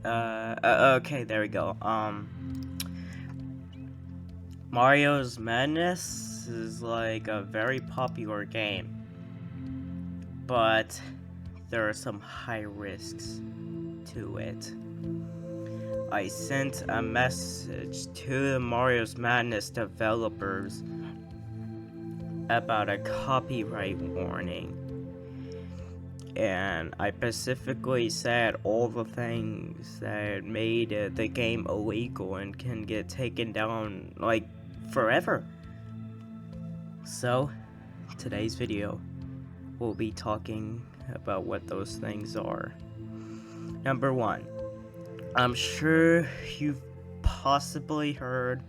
Okay, there we go. Mario's Madness is like a very popular game, but there are some high risks to it. I sent a message to the Mario's Madness developers about a copyright warning, and I specifically said all the things that made the game illegal and can get taken down like forever. So, today's video, we'll be talking about what those things are. Number one, I'm sure you've possibly heard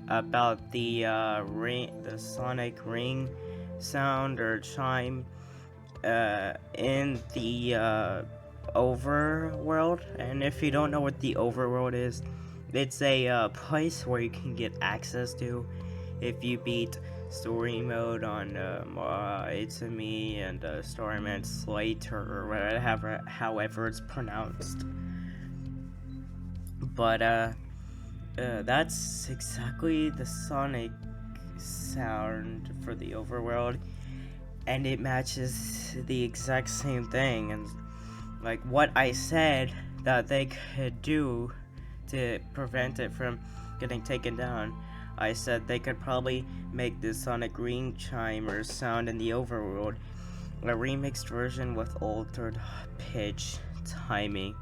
about the the sonic ring sound or chime in the overworld. And if you don't know what the overworld is, it's a place where you can get access to if you beat story mode on It's a Me and Starman Slater or whatever, however it's pronounced. But that's exactly the sonic sound for the overworld, and it matches the exact same thing. And like what I said that they could do to prevent it from getting taken down, I said they could probably make the sonic ring chimer sound in the overworld a remixed version with altered pitch, timing,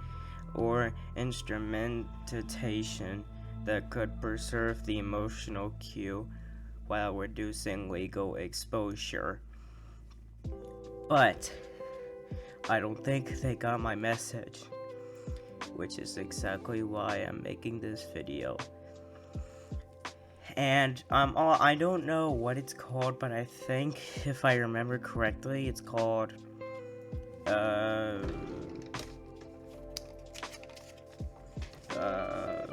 or instrumentation that could preserve the emotional cue while reducing legal exposure. But I don't think they got my message, which is exactly why I'm making this video. And I don't know what it's called, but I think if I remember correctly, it's called uh uh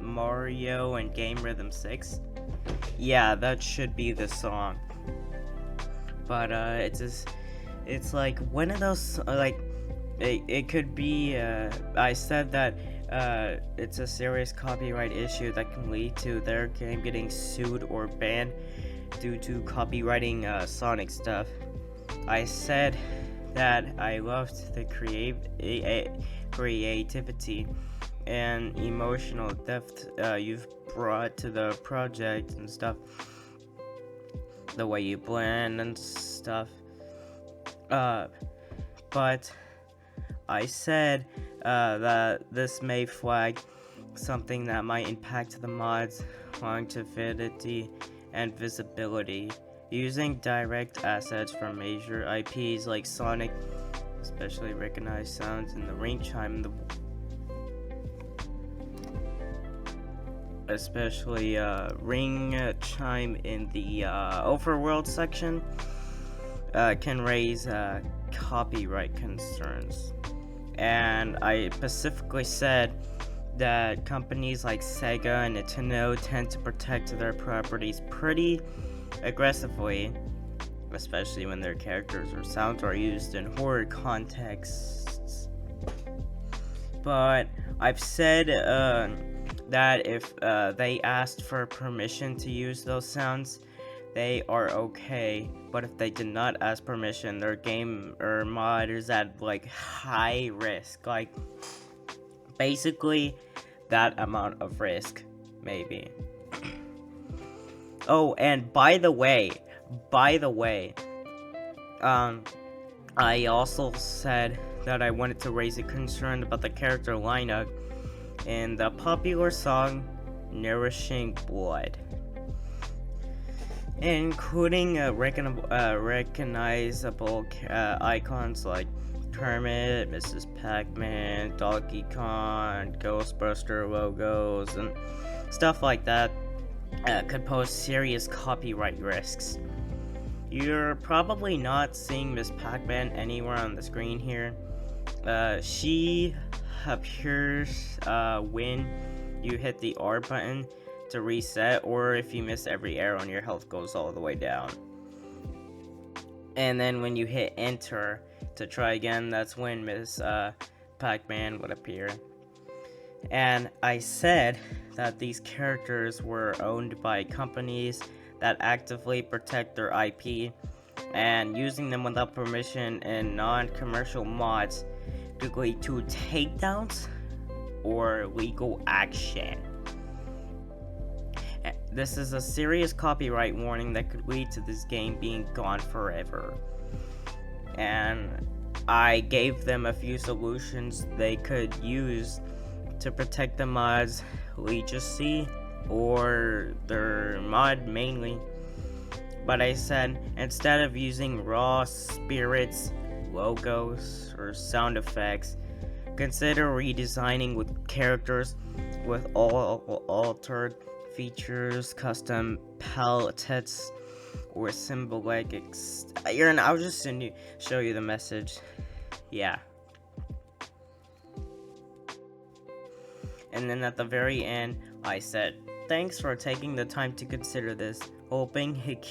Mario and Game Rhythm 6. Yeah, that should be the song. But it's like one of those like it could be I said that it's a serious copyright issue that can lead to their game getting sued or banned due to copywriting Sonic stuff. I said that I loved the creativity and emotional depth you've brought to the project and stuff, the way you blend and stuff. But I said that this may flag something that might impact the mod's longevity and visibility. Using direct assets from major IPs like Sonic, especially recognized sounds in the ring chime, especially ring chime in the overworld section, can raise copyright concerns. And I specifically said that companies like Sega and Nintendo tend to protect their properties pretty aggressively, especially when their characters or sounds are used in horror contexts. But I've said that if they asked for permission to use those sounds, they are okay. But if they did not ask permission, their game or mod is at like high risk. Like basically that amount of risk, maybe. Oh, and by the way, I also said that I wanted to raise a concern about the character lineup in the popular song Nourishing Blood, including recognizable icons like Kermit, Mrs. Pac-Man, Donkey Kong, Ghostbuster logos, and stuff like that could pose serious copyright risks. You're probably not seeing Miss Pac-Man anywhere on the screen here. She appears when you hit the R button to reset, or if you miss every arrow and your health goes all the way down. and then when you hit enter to try again, that's when Miss Pac-Man would appear. And I said that these characters were owned by companies that actively protect their IP, and using them without permission in non-commercial mods could lead to takedowns or legal action. This is a serious copyright warning that could lead to this game being gone forever. And I gave them a few solutions they could use to protect the mod's legacy, or their mod mainly. But I said, instead of using raw spirits, logos, or sound effects, consider redesigning with characters with all altered features, custom palettes, or symbolic I'll just show you the message. Yeah. And then at the very end, I said, thanks for taking the time to consider this, hoping it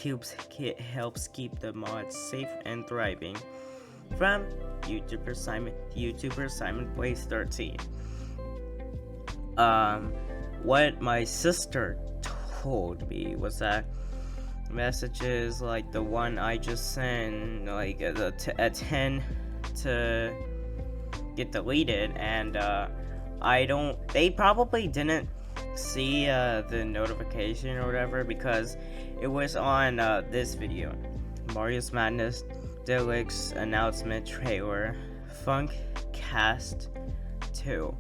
helps keep the mods safe and thriving. From YouTuber Simon Plays 13. What my sister told me was that messages like the one I just sent, like at 10 to get deleted, and they probably didn't see the notification or whatever, because it was on this video, Mario's Madness Deluxe announcement trailer, Funkcast 2.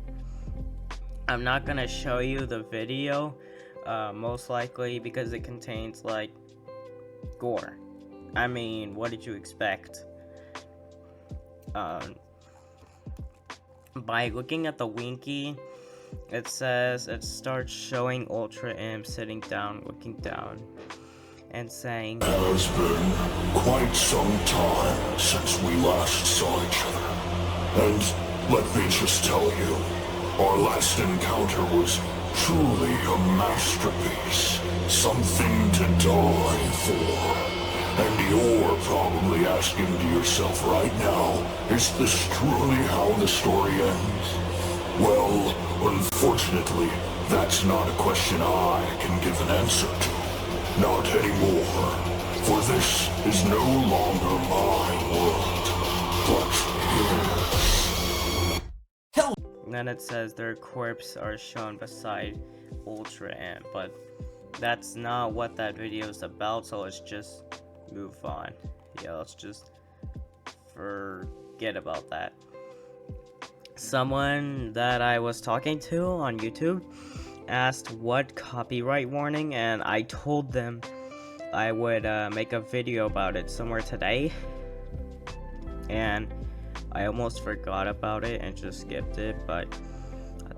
I'm not gonna show you the video, most likely because it contains like gore. I mean, what did you expect? By looking at the Winky, it says it starts showing Ultra Imp sitting down, looking down, and saying, It has been quite some time since we last saw each other. And let me just tell you, our last encounter was truly a masterpiece. Something to die for. And you're probably asking to yourself right now, is this truly how the story ends? Well, unfortunately, that's not a question I can give an answer to. Not anymore. For this is no longer my world, but his. Hell. And then it says their corpses are shown beside Ultra Imp, but that's not what that video is about, so let's just move on. Yeah, let's just forget about that. Someone that I was talking to on YouTube asked what copyright warning, and I told them I would make a video about it somewhere today, and I almost forgot about it and just skipped it, but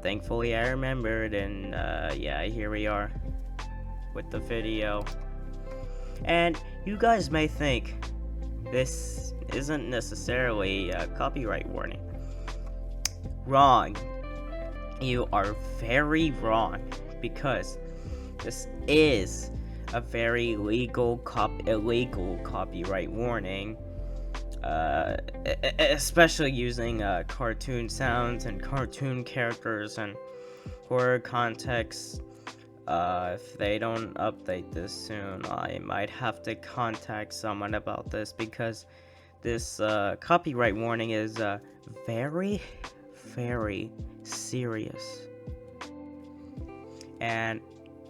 thankfully I remembered, and yeah, here we are with the video. And you guys may think this isn't necessarily a copyright warning. Wrong. You are very wrong, because this is a very illegal copyright warning, especially using cartoon sounds and cartoon characters and horror context. If they don't update this soon, I might have to contact someone about this, because this copyright warning is very, very serious, and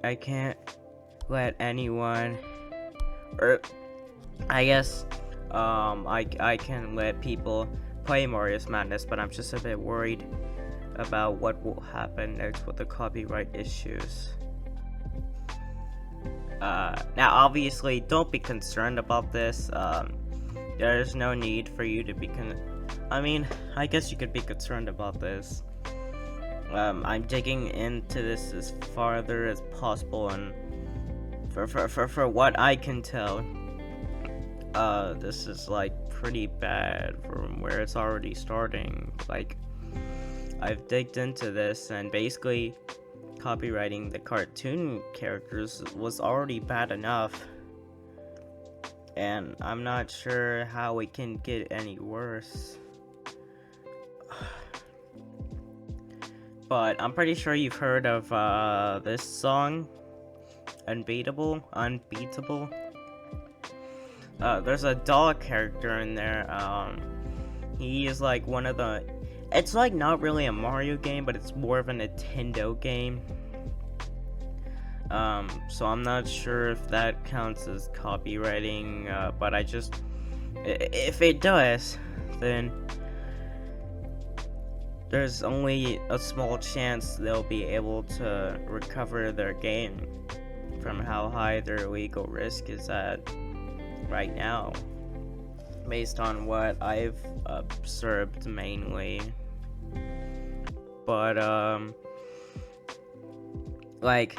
I can't let anyone, or I guess I can let people play Mario's Madness, but I'm just a bit worried about what will happen next with the copyright issues. Now obviously don't be concerned about this. There's no need for you to be I mean, I guess you could be concerned about this. I'm digging into this as farther as possible, and for what I can tell, this is like pretty bad from where it's already starting. Like, I've digged into this, and basically copywriting the cartoon characters was already bad enough, and I'm not sure how it can get any worse. But I'm pretty sure you've heard of this song, Unbeatable. There's a dog character in there. He is like one of the. It's like not really a Mario game, but it's more of a Nintendo game. So I'm not sure if that counts as copywriting, but if it does, then there's only a small chance they'll be able to recover their game from how high their legal risk is at right now, based on what I've observed mainly. But, like,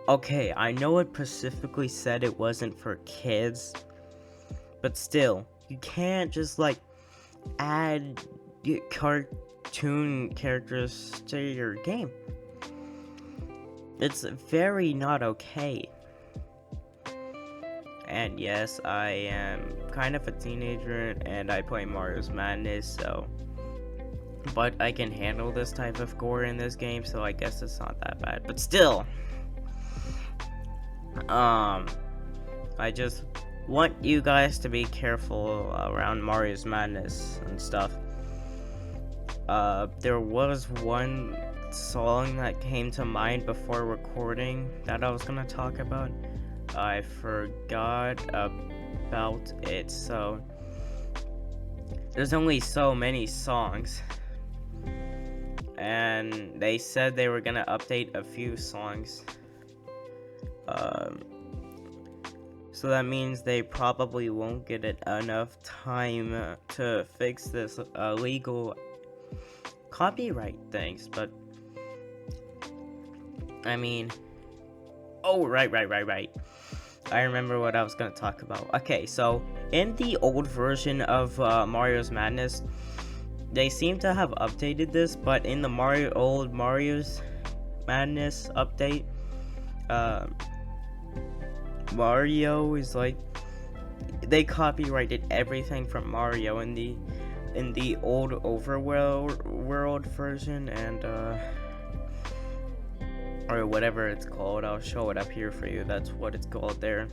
okay, I know it specifically said it wasn't for kids, but still, you can't just, like, add cartoon characters to your game. It's very not okay. And yes, I am kind of a teenager and I play Mario's Madness, so... But I can handle this type of gore in this game, so I guess it's not that bad. But still... I just want you guys to be careful around Mario's Madness and stuff. There was one song that came to mind before recording that I was gonna talk about. I forgot about it, so there's only so many songs, and they said they were gonna update a few songs. So that means they probably won't get enough time to fix this legal copyright things, but I mean, oh, right. I remember what I was gonna talk about. Okay, so in the old version of Mario's Madness, they seem to have updated this, but in the old Mario's Madness update, Mario is like, they copyrighted everything from Mario in the old overworld version, and or whatever it's called. I'll show it up here for you. That's what it's called there.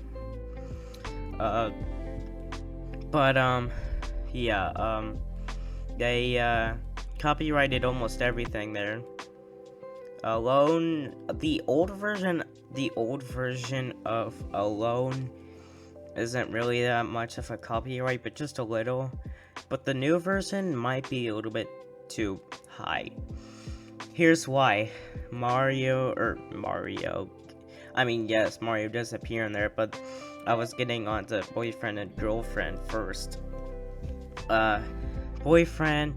They copyrighted almost everything there. Alone, the old version of Alone isn't really that much of a copyright, but just a little. But the new version might be a little bit too high. Here's why. Mario, I mean, yes, Mario does appear in there, but I was getting onto boyfriend and girlfriend first. Boyfriend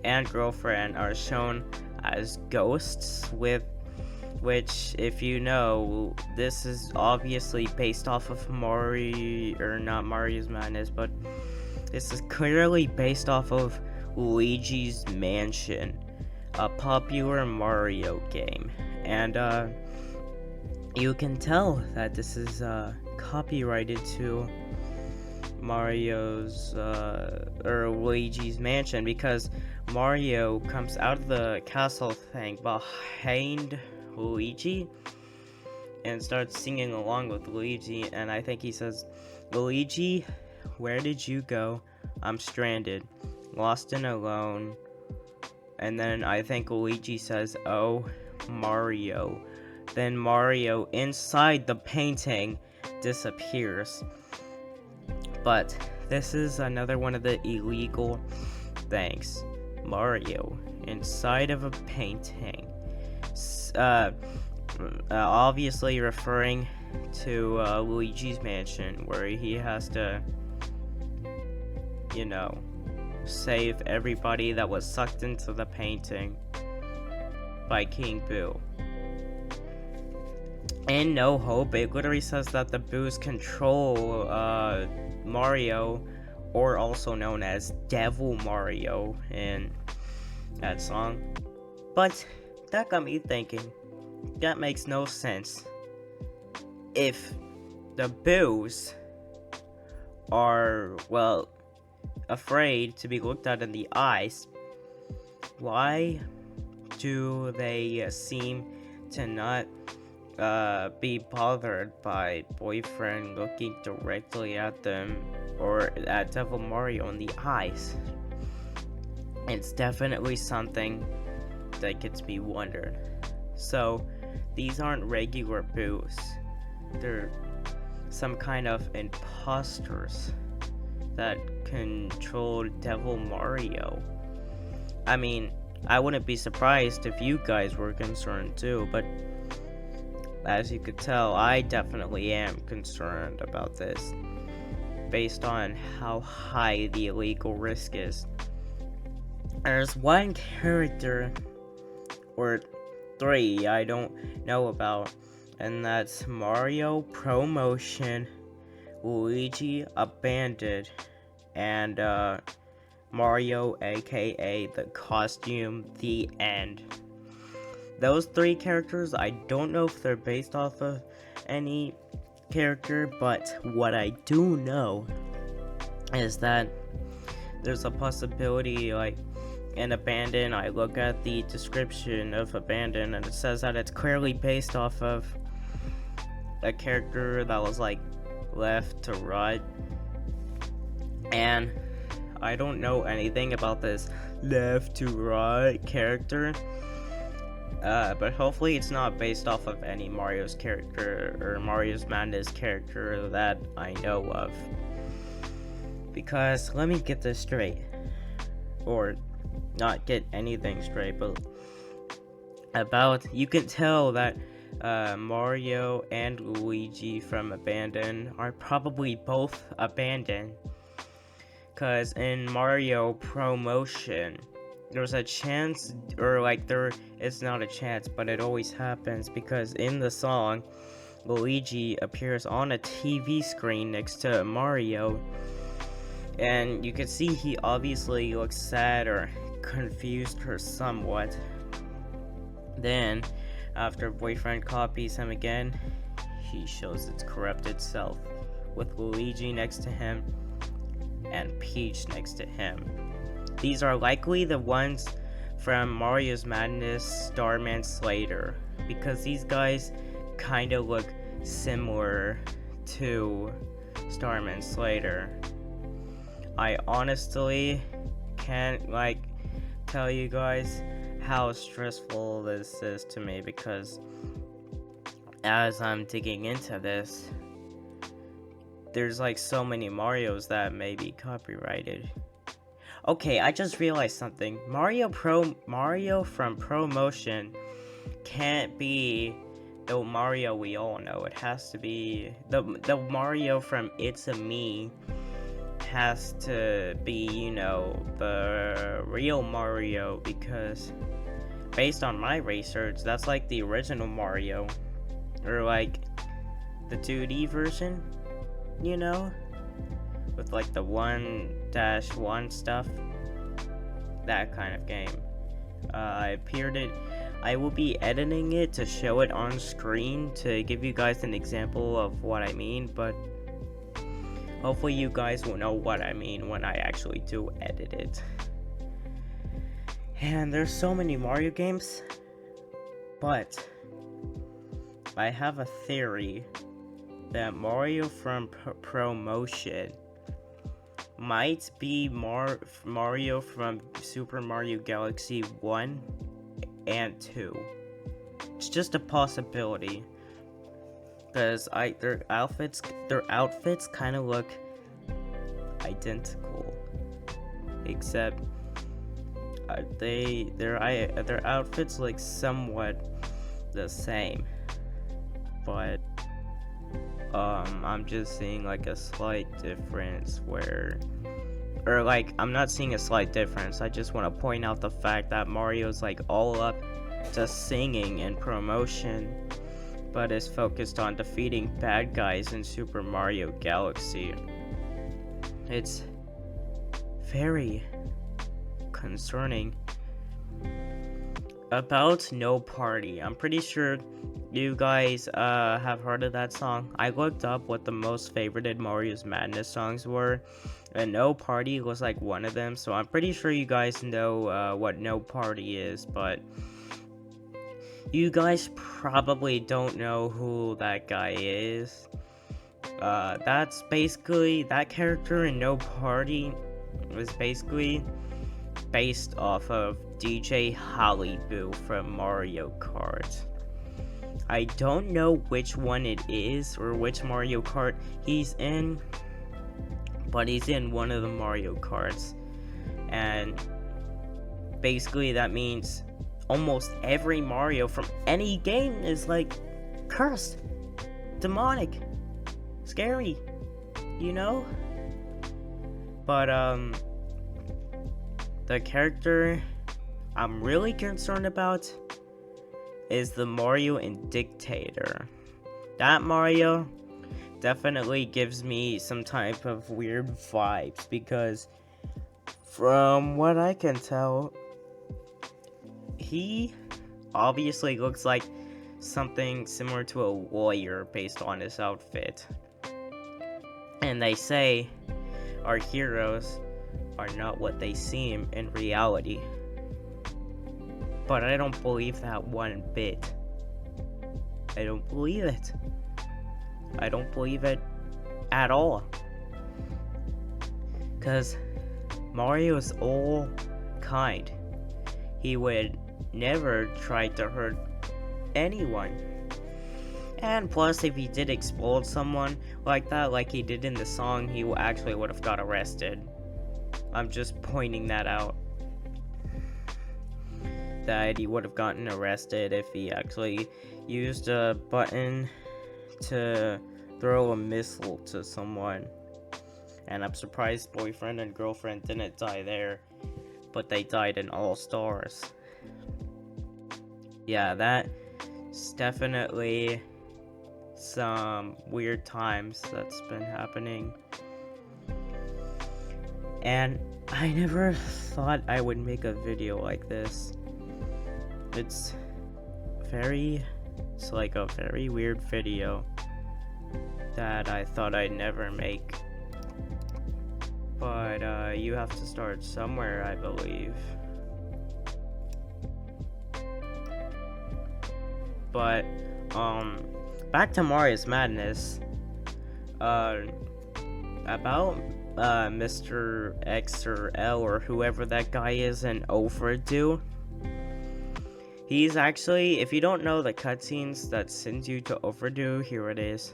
and girlfriend are shown as ghosts, which, if you know, this is obviously based off of not Mario's Madness, but this is clearly based off of Luigi's Mansion, a popular Mario game, and you can tell that this is copyrighted to Mario's or Luigi's Mansion, because Mario comes out of the castle thing behind Luigi and starts singing along with Luigi, and I think he says, "Luigi, where did you go? I'm stranded, lost and alone." And then I think Luigi says, "Oh, Mario." Then Mario, inside the painting, disappears. But this is another one of the illegal things. Mario inside of a painting. Obviously referring to Luigi's Mansion, where he has to, save everybody that was sucked into the painting by King Boo. In No Hope, it literally says that the Boos control Mario, or also known as Devil Mario in that song. But that got me thinking, that makes no sense. If the Boos are, well, afraid to be looked at in the eyes, why do they seem to not be bothered by boyfriend looking directly at them or at Devil Mario in the eyes? It's definitely something that gets me wondered. So, these aren't regular boos. They're some kind of imposters that control Devil Mario. I mean, I wouldn't be surprised if you guys were concerned too, but as you could tell, I definitely am concerned about this, based on how high the illegal risk is. There's one character, or 3, I don't know about, and that's Mario Promotion, Luigi Abandoned, and Mario aka the costume, The End. Those 3 characters, I don't know if they're based off of any character, but what I do know is that there's a possibility, like, in Abandon, I look at the description of Abandon and it says that it's clearly based off of a character that was like left to right, and I don't know anything about this left to right character, but hopefully it's not based off of any Mario's character or Mario's Madness character that I know of, because let me get this straight, or not get anything straight, but you can tell that Mario and Luigi from Abandon are probably both abandoned, because in Mario Promotion there's a chance, or like it's not a chance, but it always happens, because in the song Luigi appears on a TV screen next to Mario, and you can see he obviously looks sad or confused her somewhat. Then, after boyfriend copies him again, he shows its corrupted self, with Luigi next to him and Peach next to him. These are likely the ones from Mario's Madness Starman Slater, because these guys kinda look similar to Starman Slater. I honestly can't tell you guys how stressful this is to me, because as I'm digging into this, there's like so many Marios that may be copyrighted. Okay, I just realized something. Mario from Promotion can't be the Mario we all know. It has to be the Mario from It's a Me has to be, you know, the real Mario, because based on my research, that's like the original Mario, or like the 2D version, you know, with like the 1-1 stuff, that kind of game. I will be editing it to show it on screen to give you guys an example of what I mean, but hopefully you guys will know what I mean when I actually do edit it. And there's so many Mario games, but I have a theory that Mario from Promotion might be Mario from Super Mario Galaxy 1 and 2. It's just a possibility, because their outfits kind of look identical, except their outfits look somewhat the same, but I'm just seeing like a slight difference I'm not seeing a slight difference. I just want to point out the fact that Mario's like all up to singing in Promotion, but is focused on defeating bad guys in Super Mario Galaxy. It's very concerning. About No Party, I'm pretty sure you guys have heard of that song? I looked up what the most favorited Mario's Madness songs were, and No Party was like one of them, so I'm pretty sure you guys know what No Party is, but you guys probably don't know who that guy is. That's basically, that character in No Party was basically based off of DJ Hollyboo from Mario Kart. I don't know which one it is or which Mario Kart he's in, but he's in one of the Mario Karts. And basically that means almost every Mario from any game is like cursed, demonic, scary, you know? But the character I'm really concerned about is the Mario in Dictator. That Mario definitely gives me some type of weird vibes because from what I can tell, he obviously looks like something similar to a lawyer based on his outfit. And they say our heroes are not what they seem in reality. But I don't believe that one bit. I don't believe it. I don't believe it at all. Because Mario is all kind. He would never try to hurt anyone. And plus, if he did explode someone like that, like he did in the song, he actually would have got arrested. I'm just pointing that out. That he would have gotten arrested if he actually used a button to throw a missile to someone. And I'm surprised Boyfriend and Girlfriend didn't die there, but they died in All Stars. Yeah, that's definitely some weird times that's been happening. And I never thought I would make a video like this. It's like a very weird video that I thought I'd never make. But you have to start somewhere, I believe. But back to Mario's Madness. About Mr. X or L or whoever that guy is in Overdue. He's actually, if you don't know the cutscenes that sends you to Overdue, here it is.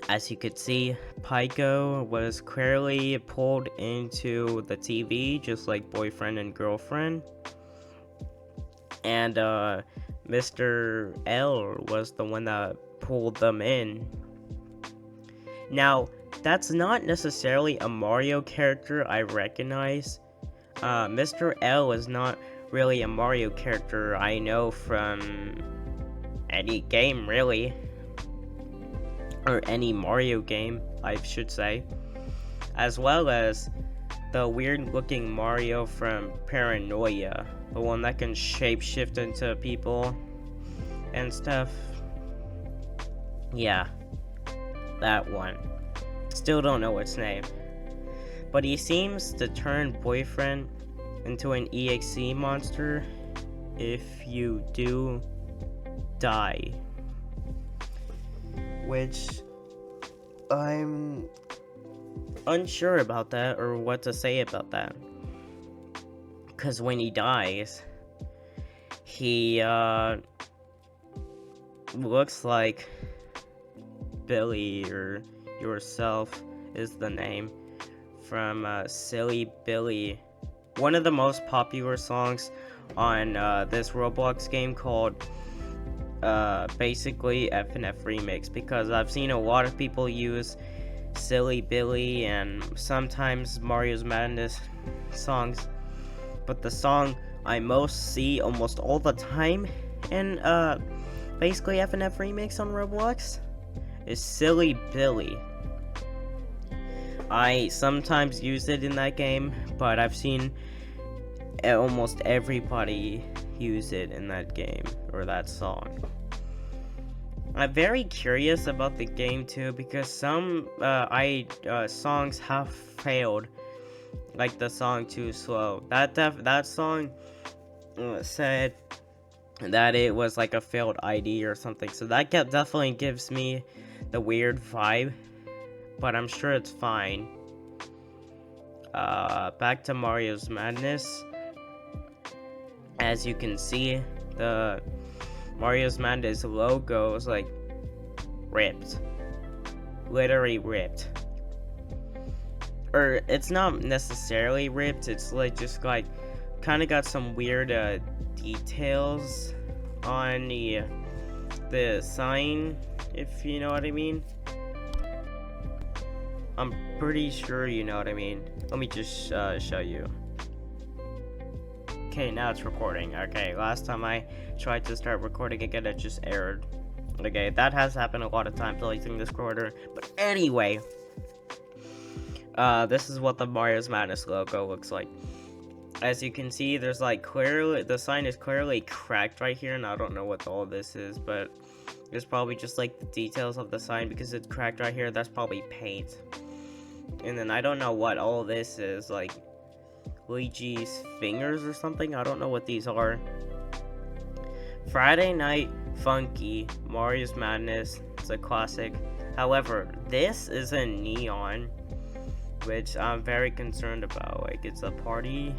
As you could see, Pyko was clearly pulled into the TV, just like Boyfriend and Girlfriend. And Mr. L was the one that pulled them in. Now, that's not necessarily a Mario character I recognize. Mr. L is not really a Mario character I know from any game, really. Or any Mario game, I should say. As well as the weird looking Mario from Paranoia. The one that can shapeshift into people and stuff. Yeah, that one. Still don't know its name. But he seems to turn Boyfriend into an EXE monster if you do die. Which I'm unsure about that or what to say about that. Because when he dies, he looks like Billy or Yourself is the name from Silly Billy, one of the most popular songs on this Roblox game called basically FNF Remix, because I've seen a lot of people use Silly Billy and sometimes Mario's Madness songs, but the song I most see almost all the time in basically FNF Remix on Roblox is Silly Billy. I sometimes use it in that game, but I've seen almost everybody use it in that game or that song. I'm very curious about the game too, because some songs have failed, like the song Too Slow. That song said that it was like a failed ID or something, so that definitely gives me the weird vibe, but I'm sure it's fine. Back to Mario's Madness. As you can see, the Mario's Madness logo is like ripped, literally ripped, or it's not necessarily ripped, it's like just like kind of got some weird details on the sign, if you know what I mean. I'm pretty sure you know what I mean. Let me just show you. Okay, now it's recording. Okay, last time I tried to start recording again, it just errored. Okay, that has happened a lot of times using this recorder. But anyway, this is what the Mario's Madness logo looks like. As you can see, there's like clearly, the sign is clearly cracked right here, and I don't know what all this is, but it's probably just like the details of the sign because it's cracked right here. That's probably paint. And then I don't know what all this is, like Luigi's fingers or something. I don't know what these are. Friday Night Funky, Mario's Madness. It's a classic. However, this is in neon, which I'm very concerned about. Like, it's a party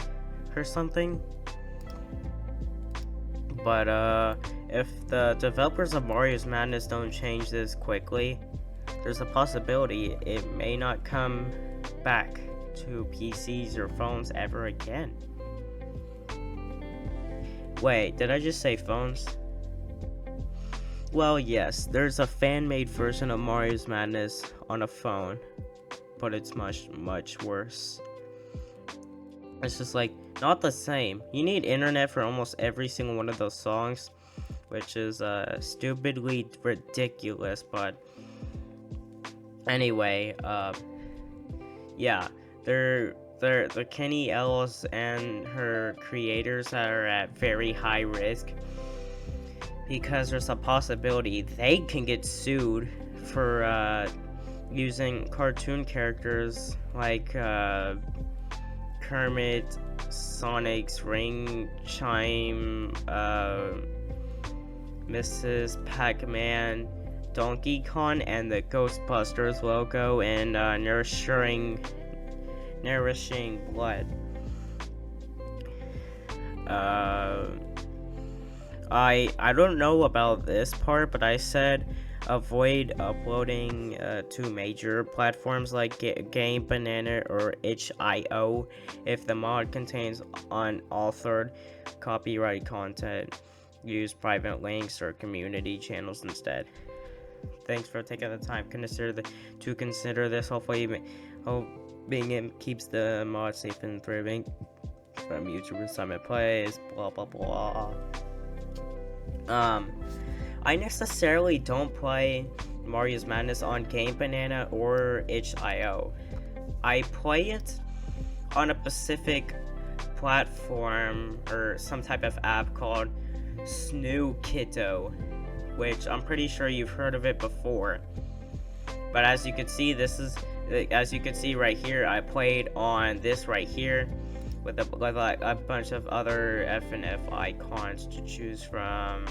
or something. But if the developers of Mario's Madness don't change this quickly, there's a possibility it may not come back to PCs or phones ever again. Wait, did I just say phones? Well, yes, there's a fan-made version of Mario's Madness on a phone, but it's much, much worse. It's just like, not the same. You need internet for almost every single one of those songs, which is stupidly ridiculous, but anyway, yeah, the Kenny Ellis and her creators are at very high risk because there's a possibility they can get sued for using cartoon characters like Kermit, Sonic's ring chime, Mrs. Pac-Man, Donkey Kong, and the Ghostbusters logo, and nourishing blood. I don't know about this part, but I said avoid uploading to major platforms like Game Banana or itch.io if the mod contains unauthored copyright content. Use private links or community channels instead. Thanks for taking the time to consider this. Hopefully, hoping it keeps the mod safe and thriving. From YouTuber Simon Plays, blah blah blah. I necessarily don't play Mario's Madness on Game Banana or itch.io. I play it on a specific platform or some type of app called Snookito, which I'm pretty sure you've heard of it before. But as you can see, right here, I played on this right here with a bunch of other FNF icons to choose from.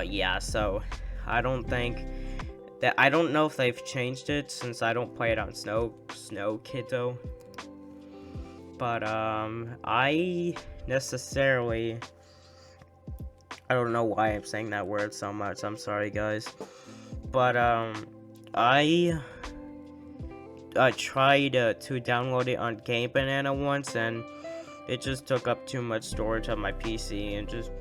Yeah, so I don't know if they've changed it since I don't play it on Snookito. But I necessarily I don't know why I'm saying that word so much. I'm sorry, guys. But I tried to download it on Game Banana once, and it just took up too much storage on my PC and just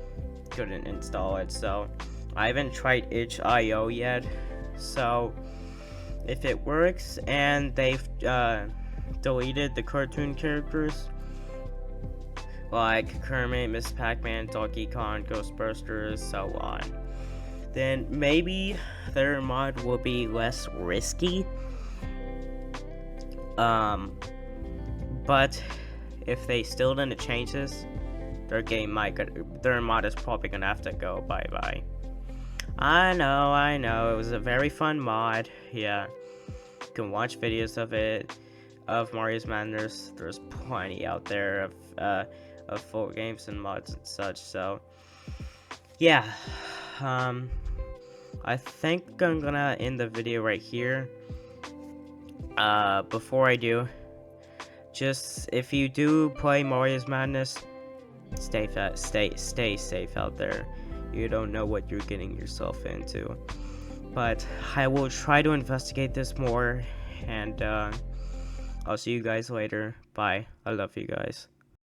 couldn't install it. So I haven't tried itch.io yet. So if it works and they've deleted the cartoon characters like Kermit, Miss Pac-Man, Donkey Kong, Ghostbusters, so on, then maybe their mod will be less risky. But if they still didn't change this, their mod is probably gonna have to go bye-bye. I know, it was a very fun mod. Yeah, you can watch videos of it, of Mario's Madness. There's plenty out there of full games and mods and such. So yeah, I think I'm gonna end the video right here. Before I do, just if you do play Mario's Madness, stay safe out there. You don't know what you're getting yourself into. But I will try to investigate this more, and I'll see you guys later. Bye. I love you guys.